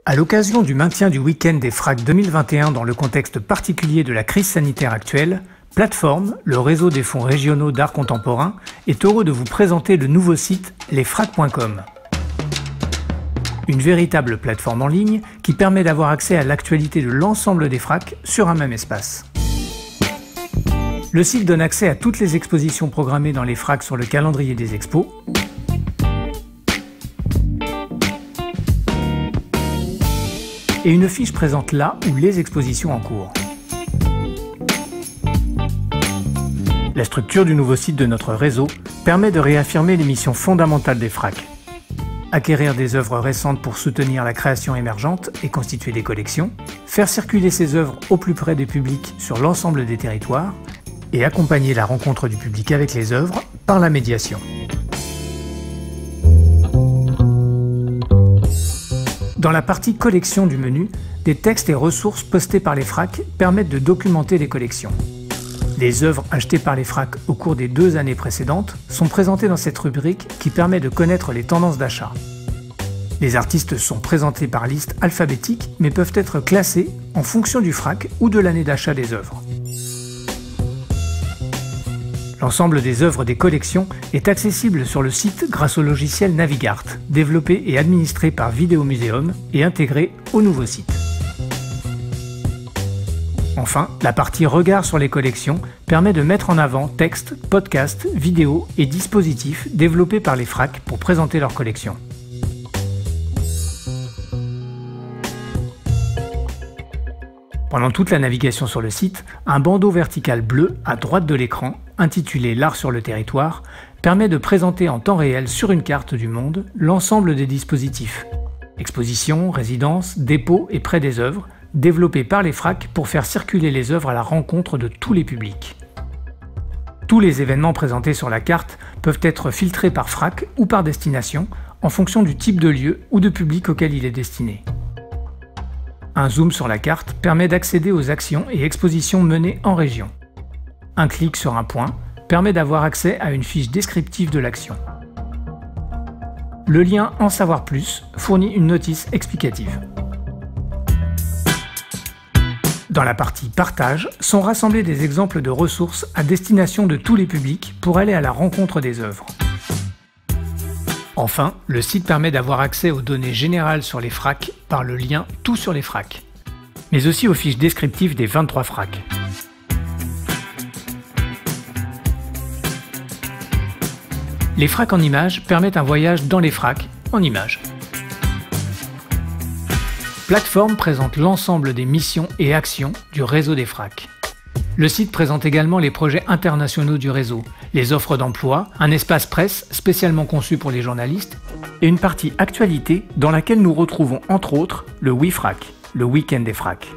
À l'occasion du maintien du week-end des FRAC 2021 dans le contexte particulier de la crise sanitaire actuelle, Plateforme, le réseau des fonds régionaux d'art contemporain, est heureux de vous présenter le nouveau site lesfrac.com. Une véritable plateforme en ligne qui permet d'avoir accès à l'actualité de l'ensemble des FRAC sur un même espace. Le site donne accès à toutes les expositions programmées dans les FRAC sur le calendrier des expos, et une fiche présente là où les expositions en cours. La structure du nouveau site de notre réseau permet de réaffirmer les missions fondamentales des FRAC. Acquérir des œuvres récentes pour soutenir la création émergente et constituer des collections, faire circuler ces œuvres au plus près des publics sur l'ensemble des territoires, et accompagner la rencontre du public avec les œuvres par la médiation. Dans la partie collection du menu, des textes et ressources postés par les FRAC permettent de documenter les collections. Les œuvres achetées par les FRAC au cours des 2 années précédentes sont présentées dans cette rubrique qui permet de connaître les tendances d'achat. Les artistes sont présentés par liste alphabétique mais peuvent être classés en fonction du FRAC ou de l'année d'achat des œuvres. L'ensemble des œuvres des collections est accessible sur le site grâce au logiciel Navigart, développé et administré par Vidéo Muséum et intégré au nouveau site. Enfin, la partie Regard sur les collections permet de mettre en avant textes, podcasts, vidéos et dispositifs développés par les FRAC pour présenter leurs collections. Pendant toute la navigation sur le site, un bandeau vertical bleu à droite de l'écran, intitulé L'art sur le territoire, permet de présenter en temps réel sur une carte du monde l'ensemble des dispositifs. Expositions, résidences, dépôts et prêts des œuvres, développés par les FRAC pour faire circuler les œuvres à la rencontre de tous les publics. Tous les événements présentés sur la carte peuvent être filtrés par FRAC ou par destination, en fonction du type de lieu ou de public auquel il est destiné. Un zoom sur la carte permet d'accéder aux actions et expositions menées en région. Un clic sur un point permet d'avoir accès à une fiche descriptive de l'action. Le lien En savoir plus fournit une notice explicative. Dans la partie Partage sont rassemblés des exemples de ressources à destination de tous les publics pour aller à la rencontre des œuvres. Enfin, le site permet d'avoir accès aux données générales sur les FRAC par le lien Tout sur les FRAC, mais aussi aux fiches descriptives des 23 FRAC. Les FRAC en images permettent un voyage dans les FRAC en images. Plateforme présente l'ensemble des missions et actions du réseau des FRAC. Le site présente également les projets internationaux du réseau, les offres d'emploi, un espace presse spécialement conçu pour les journalistes et une partie actualité dans laquelle nous retrouvons entre autres le WeFRAC, le week-end des FRAC.